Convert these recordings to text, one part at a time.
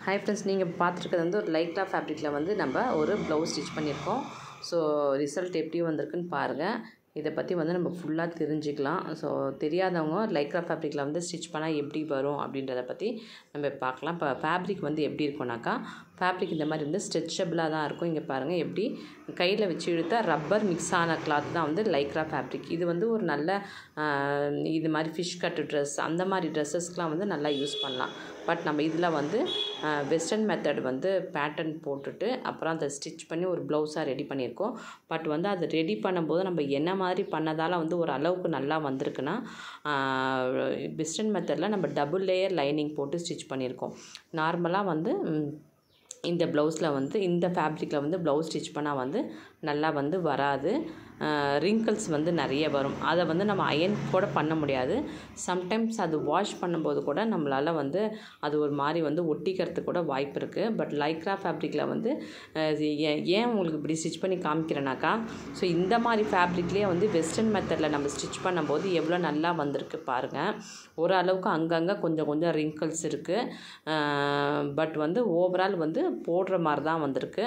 Hi friends, நீங்கள் பார்த்துருக்கிறது வந்து ஒரு லைக்ரா ஃபேப்ரிக்கில் வந்து நம்ம ஒரு ப்ளவுஸ் ஸ்டிச் பண்ணியிருக்கோம். ஸோ ரிசல்ட் எப்படி வந்திருக்குன்னு பாருங்கள். இதை பற்றி வந்து நம்ம ஃபுல்லாக தெரிஞ்சுக்கலாம். ஸோ தெரியாதவங்க லைக்ரா ஃபேப்ரிக்கில் வந்து ஸ்டிச் பண்ணால் எப்படி வரும் அப்படின்றத பற்றி நம்ம பார்க்கலாம். இப்போ ஃபேப்ரிக் வந்து எப்படி இருக்கும்னாக்கா, ஃபேப்ரிக் இந்த மாதிரி வந்து ஸ்ட்ரெச்சபிளாக தான் இருக்கும். இங்கே பாருங்கள், எப்படி கையில் வச்சு இழுத்தா ரப்பர் மிக்ஸ் ஆன கிளாத் தான் வந்து லைக்ரா ஃபேப்ரிக். இது வந்து ஒரு நல்ல இது மாதிரி ஃபிஷ் கட்டு ட்ரெஸ் அந்த மாதிரி ட்ரெஸ்ஸஸ்க்கெலாம் வந்து நல்லா யூஸ் பண்ணலாம். பட் நம்ம இதில் வந்து வெஸ்டர்ன் மெத்தட் வந்து பேட்டர்ன் போட்டுட்டு அப்புறம் அதை ஸ்டிச் பண்ணி ஒரு ப்ளவுஸாக ரெடி பண்ணியிருக்கோம். பட் வந்து அதை ரெடி பண்ணும்போது நம்ம என்ன மாதிரி பண்ணதால் வந்து ஒரு அளவுக்கு நல்லா வந்திருக்குன்னா, வெஸ்டர்ன் மெத்தடில் நம்ம டபுள் லேயர் லைனிங் போட்டு ஸ்டிச் பண்ணியிருக்கோம். நார்மலாக வந்து இந்த ப்ளவுஸில் வந்து இந்த ஃபேப்ரிக்கில் வந்து ப்ளவுஸ் ஸ்டிச் பண்ணால் வந்து நல்லா வந்து வராது. ரிங்கிள்ஸ் வந்து நிறைய வரும். அதை வந்து நம்ம அயன் கூட பண்ண முடியாது. சம்டைம்ஸ் அது வாஷ் பண்ணும்போது கூட நம்மளால் வந்து அது ஒரு மாதிரி வந்து ஒட்டிக்கிறதுக்கு கூட வாய்ப்பு இருக்குது. பட் லைக்ரா ஃபேப்ரிக்கில் வந்து ஏன் உங்களுக்கு இப்படி ஸ்டிச் பண்ணி காமிக்கிறேனாக்கா, ஸோ இந்த மாதிரி ஃபேப்ரிக்லேயே வந்து வெஸ்டர்ன் மெத்தடில் நம்ம ஸ்டிச் பண்ணும்போது எவ்வளோ நல்லா வந்திருக்கு பாருங்கள். ஓரளவுக்கு அங்கங்கே கொஞ்சம் கொஞ்சம் ரிங்கிள்ஸ் இருக்குது. பட் வந்து ஓவரால் வந்து போடுற மாதிரி தான் வந்திருக்கு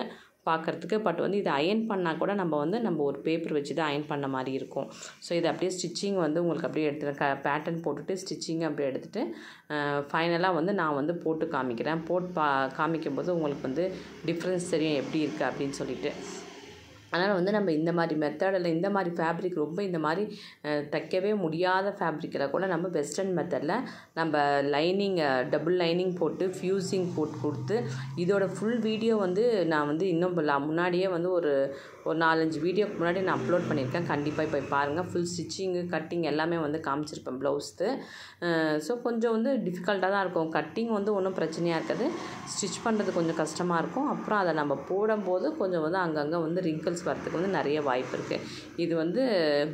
பார்க்குறதுக்கு. பட் வந்து இதை அயன் பண்ணால் கூட நம்ம ஒரு பேப்பர் வச்சு தான் அயன் பண்ண மாதிரி இருக்கும். ஸோ இது அப்படியே ஸ்டிச்சிங் வந்து உங்களுக்கு அப்படியே எடுத்துகிட்டு பேட்டர்ன் போட்டுட்டு ஸ்டிச்சிங் அப்படியே எடுத்துகிட்டு ஃபைனலாக வந்து நான் வந்து போட்டு காமிக்கிறேன். காமிக்கும்போது உங்களுக்கு வந்து டிஃப்ரென்ஸ் தெரியும் எப்படி இருக்குது அப்படின்னு சொல்லிட்டு. அதனால் வந்து நம்ம இந்த மாதிரி மெத்தடில் இந்த மாதிரி ஃபேப்ரிக் ரொம்ப இந்த மாதிரி தைக்கவே முடியாத ஃபேப்ரிக்கில் கூட நம்ம வெஸ்டர்ன் மெத்தடில் நம்ம லைனிங் டபுள் லைனிங் போட்டு ஃப்யூசிங் போட்டு கொடுத்து இதோட ஃபுல் வீடியோ வந்து நான் வந்து இன்னும் முன்னாடியே வந்து ஒரு 4-5 வீடியோக்கு முன்னாடி நான் அப்லோட் பண்ணியிருக்கேன். கண்டிப்பாக போய் பாருங்கள். ஃபுல் ஸ்டிச்சிங்கு கட்டிங் எல்லாமே வந்து காமிச்சிருப்பேன் ப்ளவுஸ்க்கு. ஸோ கொஞ்சம் வந்து டிஃபிகல்ட்டாக தான் இருக்கும். கட்டிங் வந்து ஒன்றும் பிரச்சனையாக இருக்காது. ஸ்டிச் பண்ணுறது கொஞ்சம் கஷ்டமாக இருக்கும். அப்புறம் அதை நம்ம போடும்போது கொஞ்சம் வந்து அங்கங்கே வந்து ரிங்கிள்ஸ் வரத்துக்கு வந்து நிறைய வாய்ப்பு இருக்குது. இது வந்து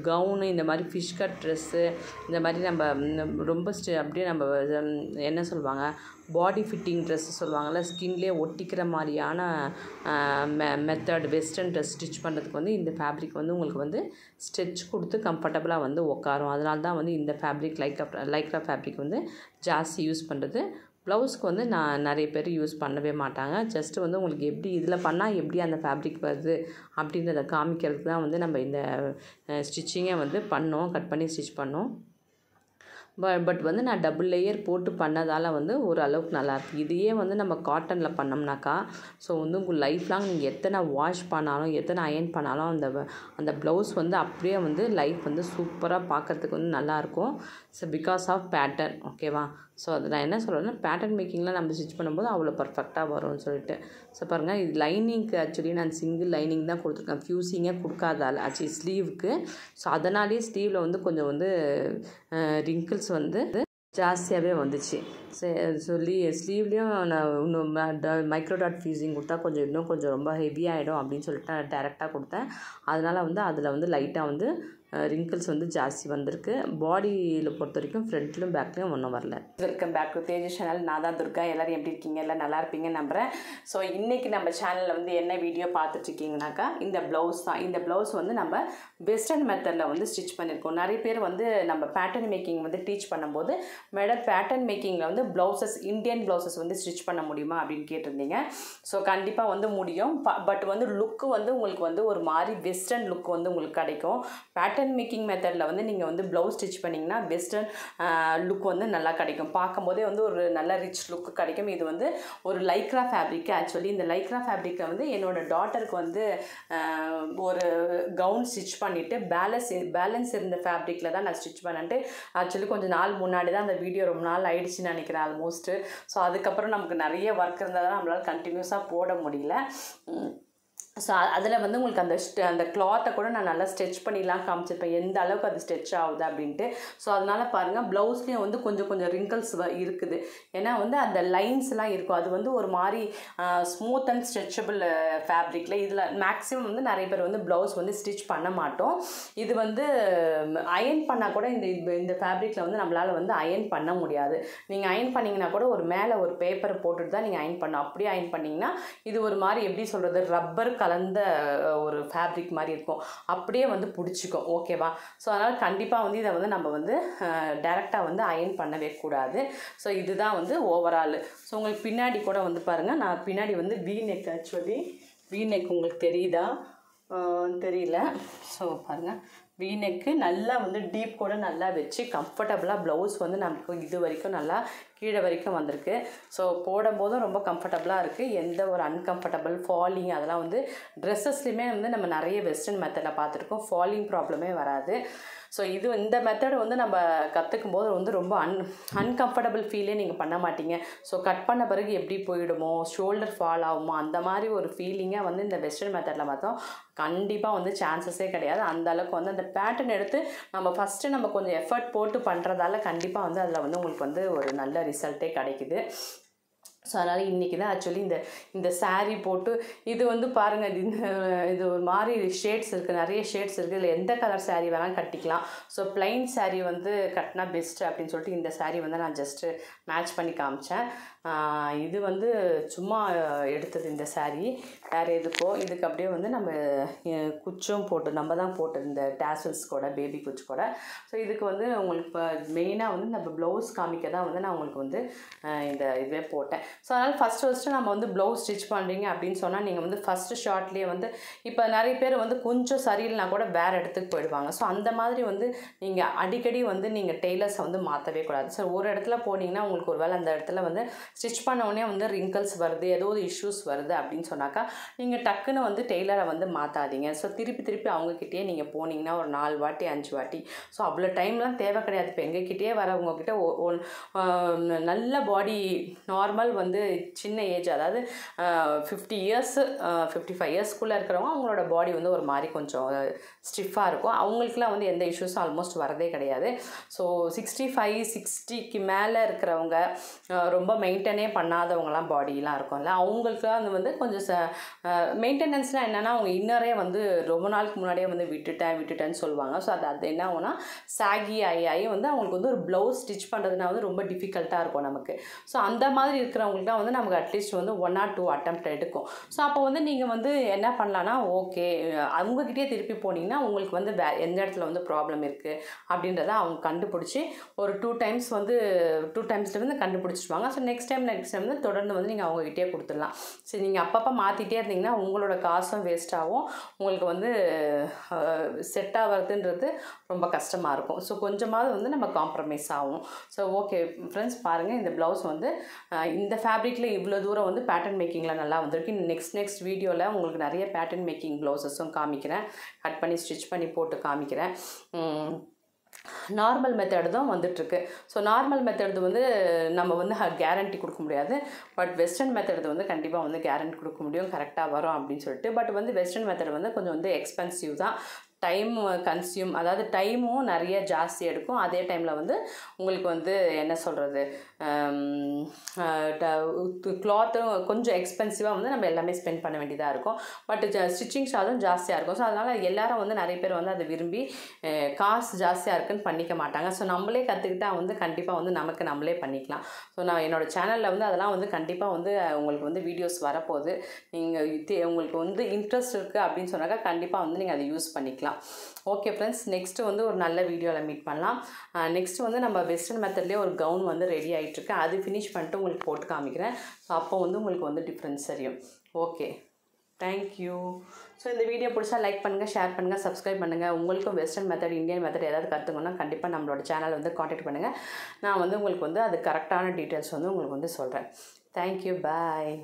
கவுனு, இந்த மாதிரி ஃபிஷ் கட் ட்ரெஸ்ஸு, இந்த மாதிரி நம்ம ரொம்ப அப்படியே நம்ம என்ன சொல்லுவாங்க, பாடி ஃபிட்டிங் ட்ரெஸ்ஸு சொல்லுவாங்கள்ல, ஸ்கின்லேயே ஒட்டிக்கிற மாதிரியான மெத்தட் வெஸ்டர்ன் ட்ரெஸ் ஸ்டிச் பண்ணுறதுக்கு வந்து இந்த ஃபேப்ரிக் வந்து உங்களுக்கு வந்து ஸ்டிச் கொடுத்து கம்ஃபர்டபுளாக வந்து உட்காரும். அதனால தான் வந்து இந்த ஃபேப்ரிக் லைக்ரா ஃபேப்ரிக் வந்து ஜாஸ்தி யூஸ் பண்ணுறது. ப்ளவுஸ்க்கு வந்து நான் நிறைய பேர் யூஸ் பண்ணவே மாட்டாங்க. ஜஸ்ட்டு வந்து உங்களுக்கு எப்படி இதில் பண்ணால் எப்படி அந்த ஃபேப்ரிக் வருது அப்படின்றத காமிக்கிறதுக்கு தான் வந்து நம்ம இந்த ஸ்டிச்சிங்கை வந்து கட் பண்ணி ஸ்டிச் பண்ணோம். பட் வந்து நான் டபுள் லேயர் போட்டு பண்ணதால் வந்து ஒரு அளவுக்கு நல்லாயிருக்கு. இதையே வந்து நம்ம காட்டனில் பண்ணோம்னாக்கா, ஸோ வந்து உங்கள் லைஃப் லாங் நீங்கள் எத்தனை வாஷ் பண்ணாலும் எத்தனை அயன் பண்ணாலும் அந்த ப்ளவுஸ் வந்து அப்படியே வந்து லைஃப் வந்து சூப்பராக பார்க்குறதுக்கு வந்து நல்லாயிருக்கும். ஸோ பிகாஸ் ஆஃப் பேட்டர்ன், ஓகேவா? ஸோ அது நான் என்ன சொல்கிறேன்னா, பேட்டர்ன் மேக்கிங்கில் நம்ம ஸ்டிச் பண்ணும்போது அவ்வளோ பர்ஃபெக்டாக வரும்னு சொல்லிட்டு. ஸோ பாருங்கள், இது லைனிங்க்கு ஆக்சுவலி நான் சிங்கிள் லைனிங் தான் கொடுத்துருக்கேன். ஃப்யூசிங்கே கொடுக்காதால ஆக்சுவலி ஸ்லீவுக்கு. ஸோ அதனாலேயே ஸ்லீவில் வந்து கொஞ்சம் வந்து ரிங்கிள்ஸ் வந்து ஜாஸ்தியாகவே வந்துச்சு. ஸ்லீவ்லேயும் நான் இன்னும் மைக்ரோ டாட் ஃபியூசிங் கொடுத்தா இன்னும் கொஞ்சம் ரொம்ப ஹெவியாகிடும் அப்படின்னு சொல்லிட்டு நான் டேரெக்டாக கொடுத்தேன். அதனால் வந்து அதில் வந்து லைட்டாக வந்து ரிங்கிள்ஸ் வந்து ஜாஸ்தி வந்திருக்கு. பாடியில் பொறுத்த வரைக்கும் ஃப்ரண்ட்லையும் பேக்லேயும் ஒன்றும் வரல. Welcome back to Tejas channel. நான் தான் துர்கா. எல்லோரும் எப்படி இருக்கீங்க? எல்லாம் நல்லா இருப்பீங்கன்னு நம்புகிறேன். ஸோ இன்றைக்கி நம்ம சேனலில் வந்து என்ன வீடியோ பார்த்துட்ருக்கீங்கனாக்கா, இந்த ப்ளவுஸ் தான். இந்த ப்ளவுஸ் வந்து நம்ம வெஸ்டர்ன் மெத்தடில் வந்து ஸ்டிச் பண்ணியிருக்கோம். நிறைய பேர் வந்து நம்ம பேட்டர்ன் மேக்கிங் வந்து டீச் பண்ணும்போது, மேடம் பேட்டர்ன் மேக்கிங்கில் வந்து ப்ளவுசஸ் இந்தியன் ப்ளவுசஸ் வந்து ஸ்டிச் பண்ண முடியுமா அப்படின்னு கேட்டிருந்தீங்க. ஸோ கண்டிப்பாக வந்து முடியும். பட் வந்து லுக்கு வந்து உங்களுக்கு வந்து ஒரு மாதிரி வெஸ்டர்ன் லுக் வந்து உங்களுக்கு கிடைக்கும். பேட்டர்ன் மேக்கிங் மெத்தடில் வந்து நீங்கள் வந்து ப்ளவுஸ் ஸ்டிச் பண்ணிங்கன்னா வெஸ்டர்ன் லுக் வந்து நல்லா கிடைக்கும். பார்க்கும்போதே வந்து ஒரு நல்ல ரிச் லுக் கிடைக்கும். இது வந்து ஒரு லைக்ரா ஃபேப்ரிக். ஆக்சுவலி இந்த லைக்ரா ஃபேப்ரிக்கில் வந்து என்னோடய டாட்டருக்கு வந்து ஒரு கவுன் ஸ்டிச் பண்ணிவிட்டு பேலன்ஸ் இருந்த ஃபேப்ரிக்கில் தான் நான் ஸ்டிச் பண்ணிட்டு, ஆக்சுவலி கொஞ்சம் நாள் முன்னாடி தான் அந்த வீடியோ ரொம்ப நாள் ஆயிடுச்சுன்னு நினைக்கிறேன் ஆல்மோஸ்ட்டு. ஸோ அதுக்கப்புறம் நமக்கு நிறைய ஒர்க் இருந்தால் தான் நம்மளால் கண்டினியூஸாக போட முடியல. ஸோ அதில் வந்து உங்களுக்கு அந்த கிளாத்தை கூட நான் நல்லா ஸ்டிச் பண்ணிலாம் காமிச்சிருப்பேன், எந்த அளவுக்கு அது ஸ்டிச் ஆகுது அப்படின்ட்டு. ஸோ அதனால் பாருங்கள், ப்ளவுஸ்லேயும் வந்து கொஞ்சம் ரிங்கிள்ஸ் இருக்குது. ஏன்னா வந்து அந்த லைன்ஸ்லாம் இருக்கும். அது வந்து ஒரு மாதிரி ஸ்மூத் அண்ட் ஸ்ட்ரெச்சபிள் ஃபேப்ரிக்கில். இதில் மேக்ஸிமம் வந்து நிறைய பேர் வந்து ப்ளவுஸ் வந்து ஸ்டிச் பண்ண மாட்டோம். இது வந்து அயன் பண்ணால் கூட இந்த ஃபேப்ரிக்கில் வந்து நம்மளால் வந்து அயன் பண்ண முடியாது. நீங்கள் அயன் பண்ணிங்கன்னா கூட ஒரு மேலே ஒரு பேப்பரை போட்டுட்டு தான் நீங்கள் அயன் பண்ணணும். அப்படியே அயன் பண்ணிங்கன்னா இது ஒரு மாதிரி எப்படி சொல்கிறது, ரப்பர் கலந்த ஒரு ஃபேப்ரிக் மாதிரி இருக்கும், அப்படியே வந்து பிடிச்சிக்கும். ஓகேவா? ஸோ அதனால் கண்டிப்பாக வந்து இதை வந்து நம்ம வந்து டைரெக்டாக வந்து அயன் பண்ணவே கூடாது. ஸோ இதுதான் வந்து ஓவரால். ஸோ உங்களுக்கு பின்னாடி கூட வந்து பாருங்கள், நான் பின்னாடி வந்து we neck, actually we neck உங்களுக்கு தெரியுதா தெரியல. ஸோ பாருங்கள், வி நெக்கு நல்லா வந்து டீப் கூட நல்லா வச்சு கம்ஃபர்டபுளாக ப்ளவுஸ் வந்து நமக்கு இது வரைக்கும் நல்லா கீழே வரைக்கும் வந்திருக்கு. ஸோ போடும்போதும் ரொம்ப கம்ஃபர்டபுளாக இருக்குது. எந்த ஒரு அன்கம்ஃபர்டபுள் ஃபாலிங் அதெல்லாம் வந்து ட்ரெஸ்ஸஸ்லையுமே வந்து நம்ம நிறைய வெஸ்டர்ன் மெத்தடில் பார்த்துருக்கோம், ஃபாலிங் ப்ராப்ளமே வராது. ஸோ இந்த மெத்தட் வந்து நம்ம கற்றுக்கும் போது வந்து ரொம்ப அன்கம்ஃபர்டபுள் ஃபீலே நீங்கள் பண்ண மாட்டீங்க. ஸோ கட் பண்ண பிறகு எப்படி போயிடுமோ, ஷோல்டர் ஃபால் ஆகுமோ, அந்த மாதிரி ஒரு ஃபீலிங்காக வந்து இந்த வெஸ்டர்ன் மெத்தடில் பார்த்தோம் கண்டிப்பாக வந்து சான்சஸே கிடையாது. அந்த அளவுக்கு வந்து அந்த பேட்டர்ன் எடுத்து நம்ம ஃபஸ்ட்டு நம்ம கொஞ்சம் எஃபர்ட் போட்டு பண்ணுறதால கண்டிப்பாக வந்து அதில் வந்து உங்களுக்கு வந்து ஒரு நல்ல ரிசல்ட்டே கிடைக்குது. ஸோ அதனால் இன்றைக்கி தான் ஆக்சுவலி இந்த சாரீ போட்டு இது வந்து பாருங்கள், இது ஒரு மாதிரி ஷேட்ஸ் இருக்குது, நிறைய ஷேட்ஸ் இருக்குது. இதில் எந்த கலர் சாரீ வேணாலும் கட்டிக்கலாம். ஸோ பிளைன் சாரீ வந்து கட்டினா பெஸ்ட்டு அப்படின்னு சொல்லிட்டு இந்த சாரீ வந்து நான் ஜஸ்ட்டு மேட்ச் பண்ணி காமிச்சேன். இது வந்து சும்மா எடுத்தது இந்த சாரீ, வேறு எதுக்கோ. இதுக்கு அப்படியே வந்து நம்ம குச்சும் போட்டு நம்ம தான் போட்டது, இந்த டேசல்ஸ் கூட, பேபி குச்சு கூட. ஸோ இதுக்கு வந்து உங்களுக்கு இப்போ மெயினாக வந்து நம்ம ப்ளவுஸ் காமிக்க தான் வந்து நான் உங்களுக்கு வந்து இந்த இதுவே போட்டேன். ஸோ அதனால் ஃபஸ்ட்டு நம்ம வந்து ப்ளவுஸ் ஸ்டிச் பண்ணுறீங்க அப்படின்னு சொன்னால் நீங்கள் வந்து ஃபஸ்ட்டு ஷார்ட்லேயே வந்து இப்போ நிறைய பேர் வந்து கொஞ்சம் சரியில்லைனா கூட வேறு இடத்துக்கு போயிடுவாங்க. ஸோ அந்த மாதிரி வந்து நீங்கள் அடிக்கடி வந்து நீங்கள் டெய்லர்ஸை வந்து மாற்றவே கூடாது. ஸோ ஒரு இடத்துல போனீங்கன்னா உங்களுக்கு ஒரு வேளை அந்த இடத்துல வந்து ஸ்டிச் பண்ண உடனே வந்து ரிங்கிள்ஸ் வருது, ஏதோ ஒரு இஷ்யூஸ் வருது அப்படின்னு சொன்னாக்கா நீங்கள் டக்குன்னு வந்து டெய்லரை வந்து மாற்றாதீங்க. ஸோ திருப்பி அவங்கக்கிட்டே நீங்கள் போனீங்கன்னா ஒரு 4 வாட்டி 5 வாட்டி, ஸோ அவ்வளோ டைம்லாம் தேவை கிடையாது. இப்போ எங்ககிட்டே வரவங்கக்கிட்ட நல்ல பாடி நார்மல் வந்து சின்ன ஏஜ், அதாவது 50 இயர்ஸ் 55 இயர்ஸ்க்குள்ளே இருக்கிறவங்க அவங்களோட பாடி வந்து ஒரு மாதிரி கொஞ்சம் ஸ்டிஃபாக இருக்கும். அவங்களுக்குலாம் வந்து எந்த இஷ்யூஸும் ஆல்மோஸ்ட் வரதே கிடையாது. ஸோ 65 60க்கு மேலே இருக்கிறவங்க, ரொம்ப மெயின்டைனே பண்ணாதவங்களாம் பாடியெலாம் இருக்கும்ல, அவங்களுக்குலாம் வந்து கொஞ்சம் மெயின்டெனன்ஸ்னால் என்னென்னா அவங்க இன்னரே வந்து ரொம்ப நாளுக்கு முன்னாடியே வந்து விட்டுட்டேன்னு சொல்லுவாங்க. ஸோ அது என்ன ஆகும்னா சாகி ஆகி வந்து அவங்களுக்கு வந்து ஒரு ப்ளவுஸ் ஸ்டிச் பண்ணுறதுனா வந்து ரொம்ப டிஃபிகல்ட்டாக இருக்கும் நமக்கு. ஸோ அந்த மாதிரி இருக்கிறவங்களுக்கு தான் வந்து நமக்கு அட்லீஸ்ட் வந்து 1 or 2 அட்டெம்ப்ட் எடுக்கும். ஸோ அப்போ வந்து நீங்கள் வந்து என்ன பண்ணலான்னா, ஓகே அவங்கக்கிட்டே திருப்பி போனீங்கன்னா உங்களுக்கு வந்து எந்த இடத்துல வந்து ப்ராப்ளம் இருக்குது அப்படின்றத அவங்க கண்டுபிடிச்சி ஒரு 2 டைம்ஸ் வந்து 2 டைம்ஸில் வந்து கண்டுபிடிச்சிடுவாங்க. ஸோ நெக்ஸ்ட் டைம் வந்து தொடர்ந்து வந்து நீங்கள் அவங்ககிட்டே கொடுத்துடலாம். சரி, நீங்கள் அப்பப்போ மாற்றிட்டே இருந்தீங்கன்னா உங்களோட காசும் வேஸ்ட் ஆகும், உங்களுக்கு வந்து செட் ஆகிறதுன்றது ரொம்ப கஷ்டமாக இருக்கும். ஸோ கொஞ்சமாவது வந்து நம்ம காம்ப்ரமைஸ் ஆகும். ஸோ ஓகே ஃப்ரெண்ட்ஸ், பாருங்கள் இந்த ப்ளவுஸ் வந்து இந்த ஃபேப்ரிக்கில் இவ்வளோ தூரம் வந்து பேட்டர்ன் மேக்கிங்கில் நல்லா வந்திருக்கு. நெக்ஸ்ட் வீடியோவில் உங்களுக்கு நிறைய பேட்டர்ன் மேக்கிங் ப்ளவுஸஸும் காமிக்கிறேன், கட் பண்ணி ஸ்டிச் பண்ணி போட்டு காமிக்கிறேன். நார்மல் மெத்தடு தான் வந்துட்டுருக்கு. ஸோ நார்மல் மெத்தடு வந்து நம்ம வந்து கேரண்டி கொடுக்க முடியாது, பட் வெஸ்டர்ன் மெத்தடு வந்து கண்டிப்பாக வந்து கேரண்டி கொடுக்க முடியும், கரெக்டாக வரும் அப்படின்னு சொல்லிட்டு. பட் வந்து வெஸ்டர்ன் மெத்தட் வந்து கொஞ்சம் வந்து எக்ஸ்பென்சிவ் தான், டைம் கன்சியூம், அதாவது டைமும் நிறைய ஜாஸ்தி எடுக்கும். அதே டைமில் வந்து உங்களுக்கு வந்து என்ன சொல்கிறது, கிளாத்தும் கொஞ்சம் எக்ஸ்பென்சிவாக வந்து நம்ம எல்லாமே ஸ்பெண்ட் பண்ண வேண்டியதாக இருக்கும். பட் ஸ்டிச்சிங் சார்ஜும் ஜாஸ்தியாக இருக்கும். ஸோ அதனால் எல்லாரும் வந்து நிறைய பேர் வந்து அதை விரும்பி காசு ஜாஸ்தியாக இருக்குன்னு பண்ணிக்க மாட்டாங்க. ஸோ நம்மளே கற்றுக்கிட்டால் வந்து கண்டிப்பாக வந்து நமக்கு நம்மளே பண்ணிக்கலாம். ஸோ நான் என்னோடய சேனலில் வந்து அதெல்லாம் வந்து கண்டிப்பாக வந்து உங்களுக்கு வந்து வீடியோஸ் வரப்போகுது. நீங்கள் உங்களுக்கு வந்து இன்ட்ரெஸ்ட் இருக்குது அப்படின்னு சொன்னாக்கா கண்டிப்பாக வந்து நீங்கள் அதை யூஸ் பண்ணிக்கலாம். ஓகே ஃப்ரெண்ட்ஸ், நெக்ஸ்ட்டு வந்து ஒரு நல்ல வீடியோவில் மீட் பண்ணலாம். நெக்ஸ்ட்டு வந்து நம்ம வெஸ்டர்ன் மெத்தட்லேயே ஒரு கவுன் வந்து ரெடி ஆகிட்டுருக்கு, அது ஃபினிஷ் பண்ணிட்டு உங்களுக்கு போட்டு காமிக்கிறேன். ஸோ அப்போ வந்து உங்களுக்கு வந்து டிஃப்ரென்ஸ் தெரியும். Okay, thank you. ஸோ இந்த வீடியோ பிடிச்சா லைக் பண்ணுங்கள், ஷேர் பண்ணுங்கள், சப்ஸ்கிரைப் பண்ணுங்கள். உங்களுக்கும் வெஸ்டர்ன் மெத்தட் இந்தியன் மெத்தட் ஏதாவது கற்றுக்கணுன்னா கண்டிப்பாக நம்மளோட சேனல் வந்து காண்டாக்ட் பண்ணுங்கள். நான் வந்து உங்களுக்கு வந்து அது கரெக்டான டீட்டெயில்ஸ் வந்து உங்களுக்கு வந்து சொல்கிறேன். தேங்க்யூ, பாய்.